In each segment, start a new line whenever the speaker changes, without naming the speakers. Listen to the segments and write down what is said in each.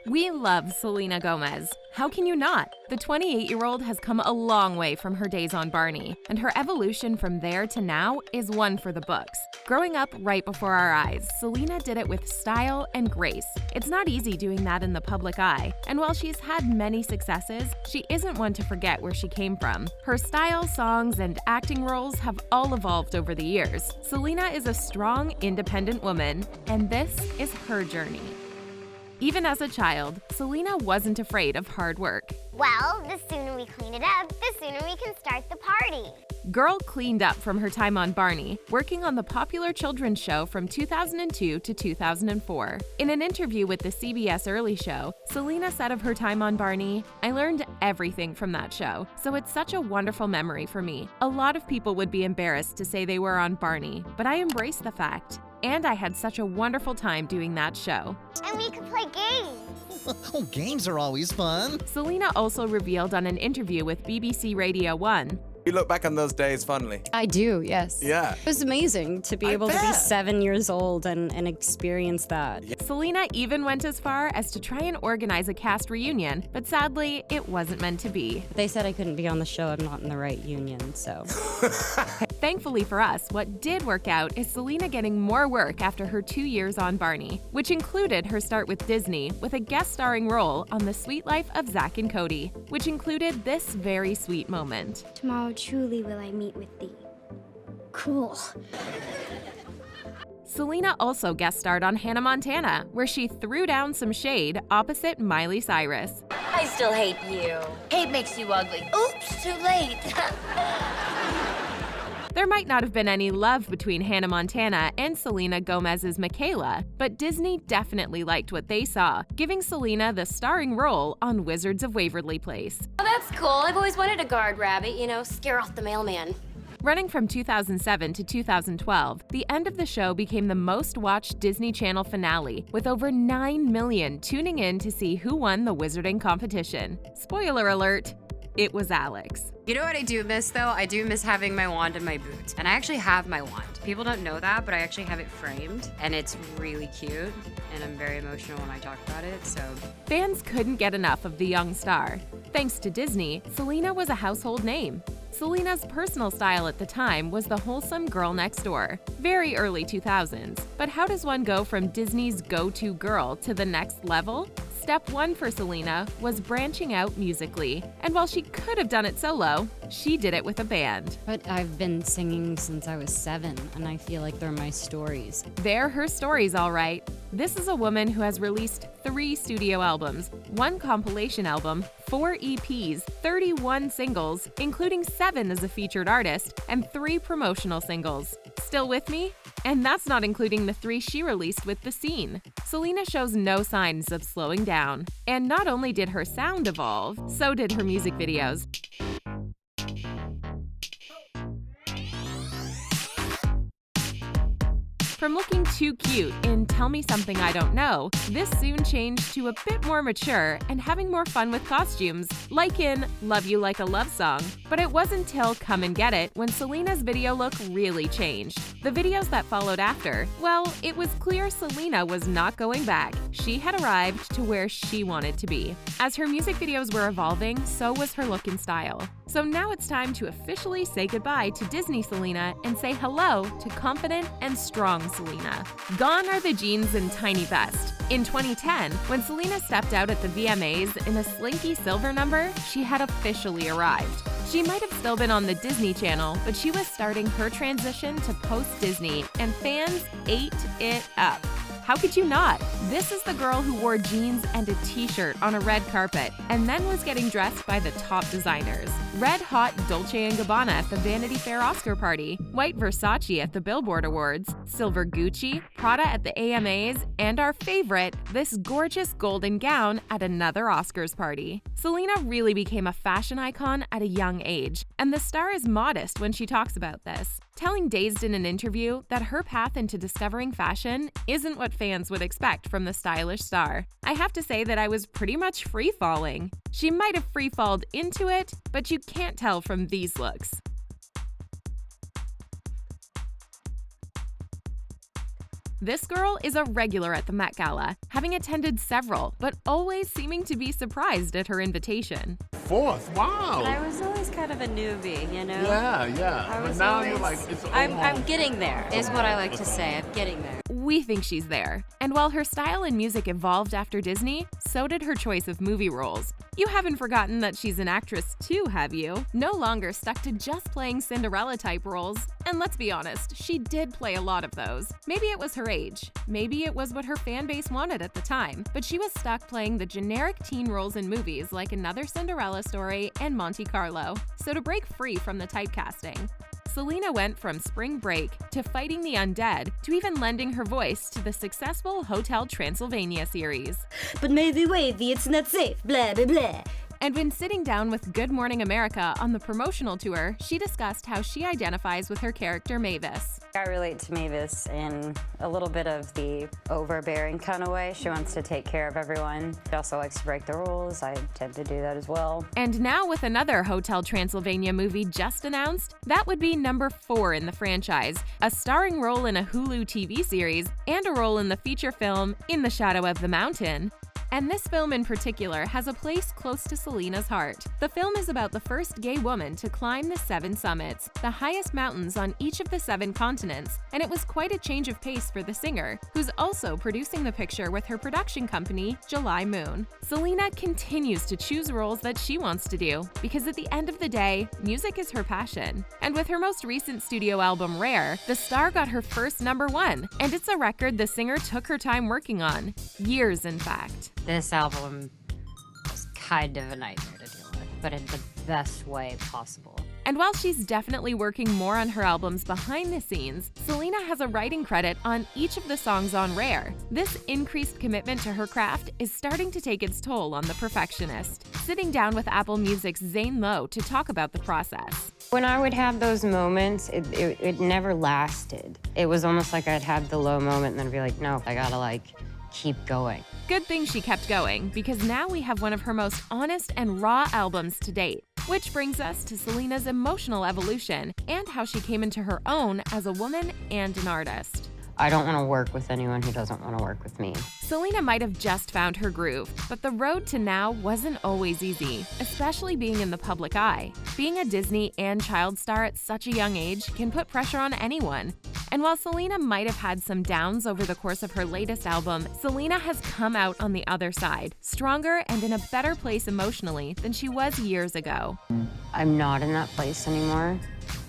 We love Selena Gomez. How can you not? The 28-year-old has come a long way from her days on Barney, and her evolution from there to now is one for the books. Growing up right before our eyes, Selena did it with style and grace. It's not easy doing that in the public eye, and while she's had many successes, she isn't one to forget where she came from. Her style, songs, and acting roles have all evolved over the years. Selena is a strong, independent woman, and this is her journey. Even as a child, Selena wasn't afraid of hard work.
Well, the sooner we clean it up, the sooner we can start the party.
Girl cleaned up from her time on Barney, working on the popular children's show from 2002 to 2004. In an interview with the CBS Early Show, Selena said of her time on Barney, "I learned everything from that show, so it's such a wonderful memory for me. A lot of people would be embarrassed to say they were on Barney, but I embrace the fact. And I had such a wonderful time doing that show."
And we could play games.
Oh, games are always fun.
Selena also revealed on an interview with BBC Radio 1,
You look back on those days fondly.
I do, yes.
Yeah.
It was amazing to be able to be 7 years old and experience that.
Selena even went as far as to try and organize a cast reunion, but sadly, it wasn't meant to be.
They said I couldn't be on the show. I'm not in the right union, so.
Thankfully for us, what did work out is Selena getting more work after her 2 years on Barney, which included her start with Disney with a guest starring role on The Sweet Life of Zack and Cody, which included this very sweet moment.
Tomorrow truly will I meet with thee. Cool.
Selena also guest starred on Hannah Montana, where she threw down some shade opposite Miley Cyrus.
I still hate you. Hate makes you ugly. Oops, too late.
There might not have been any love between Hannah Montana and Selena Gomez's Michaela, but Disney definitely liked what they saw, giving Selena the starring role on Wizards of Waverly Place.
Oh, that's cool. I've always wanted a guard rabbit, scare off the mailman.
Running from 2007 to 2012, the end of the show became the most-watched Disney Channel finale, with over 9 million tuning in to see who won the wizarding competition. Spoiler alert, it was Alex.
You know what I do miss, though? I do miss having my wand in my boot. And I actually have my wand. People don't know that, but I actually have it framed, and it's really cute, and I'm very emotional when I talk about it, so.
Fans couldn't get enough of the young star. Thanks to Disney, Selena was a household name. Selena's personal style at the time was the wholesome girl next door, very early 2000s. But how does one go from Disney's go-to girl to the next level? Step one for Selena was branching out musically, and while she could have done it solo, she did it with a band.
But I've been singing since I was 7, and I feel like they're my stories.
They're her stories, all right. This is a woman who has released 3 studio albums, 1 compilation album, 4 EPs, 31 singles, including 7 as a featured artist, and 3 promotional singles. Still with me? And that's not including the 3 she released with The Scene. Selena shows no signs of slowing down. And not only did her sound evolve, so did her music videos. From looking too cute in Tell Me Something I Don't Know, this soon changed to a bit more mature and having more fun with costumes, like in Love You Like a Love Song. But it wasn't till Come and Get It when Selena's video look really changed. The videos that followed after, well, it was clear Selena was not going back. She had arrived to where she wanted to be. As her music videos were evolving, so was her look and style. So now it's time to officially say goodbye to Disney Selena and say hello to confident and strong Selena. Gone are the jeans and tiny vest. In 2010, when Selena stepped out at the VMAs in a slinky silver number, she had officially arrived. She might have still been on the Disney Channel, but she was starting her transition to post-Disney, and fans ate it up. How could you not? This is the girl who wore jeans and a t-shirt on a red carpet and then was getting dressed by the top designers. Red hot Dolce & Gabbana at the Vanity Fair Oscar party, white Versace at the Billboard Awards, silver Gucci, Prada at the AMAs, and our favorite, this gorgeous golden gown at another Oscars party. Selena really became a fashion icon at a young age, and the star is modest when she talks about this, telling Dazed in an interview that her path into discovering fashion isn't what fans would expect from the stylish star. I have to say that I was pretty much free-falling. She might have free-falled into it, but you can't tell from these looks. This girl is a regular at the Met Gala, having attended several, but always seeming to be surprised at her invitation.
4th, wow.
I was always kind of a newbie, you know?
Yeah. But now you're like, it's
I'm getting there, is what I like to say. I'm getting there.
We think she's there. And while her style in music evolved after Disney, so did her choice of movie roles. You haven't forgotten that she's an actress too, have you? No longer stuck to just playing Cinderella-type roles. And let's be honest, she did play a lot of those. Maybe it was her age. Maybe it was what her fan base wanted at the time. But she was stuck playing the generic teen roles in movies like Another Cinderella Story and Monte Carlo. So to break free from the typecasting, Selena went from Spring Break to Fighting the Undead to even lending her voice to the successful Hotel Transylvania series.
But maybe wavy, it's not safe, blah blah blah.
And when sitting down with Good Morning America on the promotional tour, she discussed how she identifies with her character Mavis.
I relate to Mavis in a little bit of the overbearing kind of way. She wants to take care of everyone. She also likes to break the rules. I tend to do that as well.
And now with another Hotel Transylvania movie just announced, that would be number 4 in the franchise, a starring role in a Hulu TV series and a role in the feature film In the Shadow of the Mountain. And this film in particular has a place close to Selena's heart. The film is about the first gay woman to climb the 7 summits, the highest mountains on each of the 7 continents, and it was quite a change of pace for the singer, who's also producing the picture with her production company, July Moon. Selena continues to choose roles that she wants to do, because at the end of the day, music is her passion. And with her most recent studio album, Rare, the star got her first #1, and it's a record the singer took her time working on. Years, in fact.
This album was kind of a nightmare to deal with, but in the best way possible.
And while she's definitely working more on her albums behind the scenes, Selena has a writing credit on each of the songs on Rare. This increased commitment to her craft is starting to take its toll on the perfectionist. Sitting down with Apple Music's Zane Lowe to talk about the process.
When I would have those moments, it never lasted. It was almost like I'd have the low moment and then I'd be like, no, I gotta keep going.
Good thing she kept going, because now we have one of her most honest and raw albums to date. Which brings us to Selena's emotional evolution and how she came into her own as a woman and an artist.
I don't want to work with anyone who doesn't want to work with me.
Selena might have just found her groove, but the road to now wasn't always easy, especially being in the public eye. Being a Disney and child star at such a young age can put pressure on anyone. And while Selena might have had some downs over the course of her latest album, Selena has come out on the other side, stronger and in a better place emotionally than she was years ago.
I'm not in that place anymore.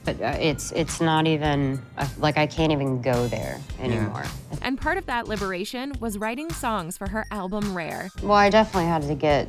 But it's not even, I can't even go there anymore.
Yeah. And part of that liberation was writing songs for her album Rare.
Well, I definitely had to get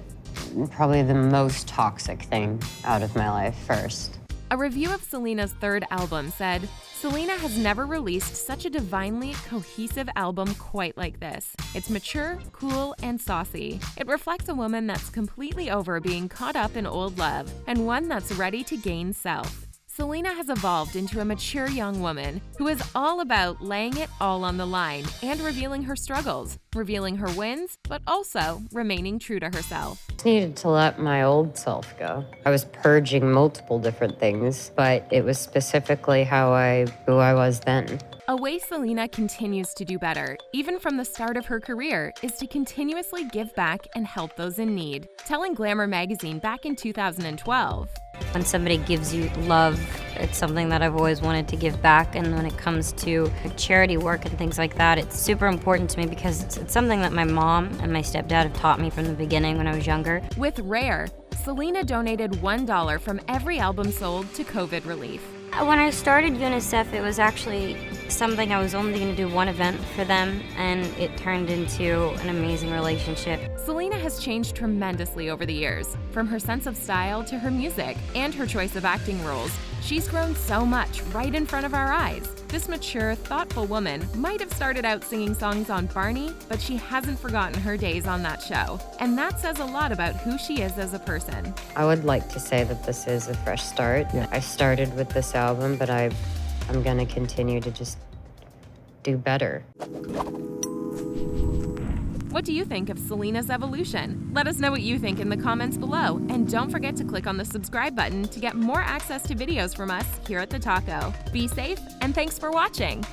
probably the most toxic thing out of my life first.
A review of Selena's 3rd album said, Selena has never released such a divinely cohesive album quite like this. It's mature, cool, and saucy. It reflects a woman that's completely over being caught up in old love, and one that's ready to gain self. Selena has evolved into a mature young woman who is all about laying it all on the line and revealing her struggles, revealing her wins, but also remaining true to herself.
I needed to let my old self go. I was purging multiple different things, but it was specifically who I was then.
A way Selena continues to do better, even from the start of her career, is to continuously give back and help those in need. Telling Glamour magazine back in 2012,
when somebody gives you love, it's something that I've always wanted to give back. And when it comes to charity work and things like that, it's super important to me because it's something that my mom and my stepdad have taught me from the beginning when I was younger.
With Rare, Selena donated $1 from every album sold to COVID relief.
When I started UNICEF, it was actually something I was only going to do one event for them, and it turned into an amazing relationship.
Selena has changed tremendously over the years, from her sense of style to her music and her choice of acting roles. She's grown so much right in front of our eyes. This mature, thoughtful woman might have started out singing songs on Barney, but she hasn't forgotten her days on that show. And that says a lot about who she is as a person.
I would like to say that this is a fresh start. Yeah. I started with this album, but I'm gonna continue to just do better.
What do you think of Selena's evolution? Let us know what you think in the comments below. And don't forget to click on the subscribe button to get more access to videos from us here at The Taco. Be safe, and thanks for watching.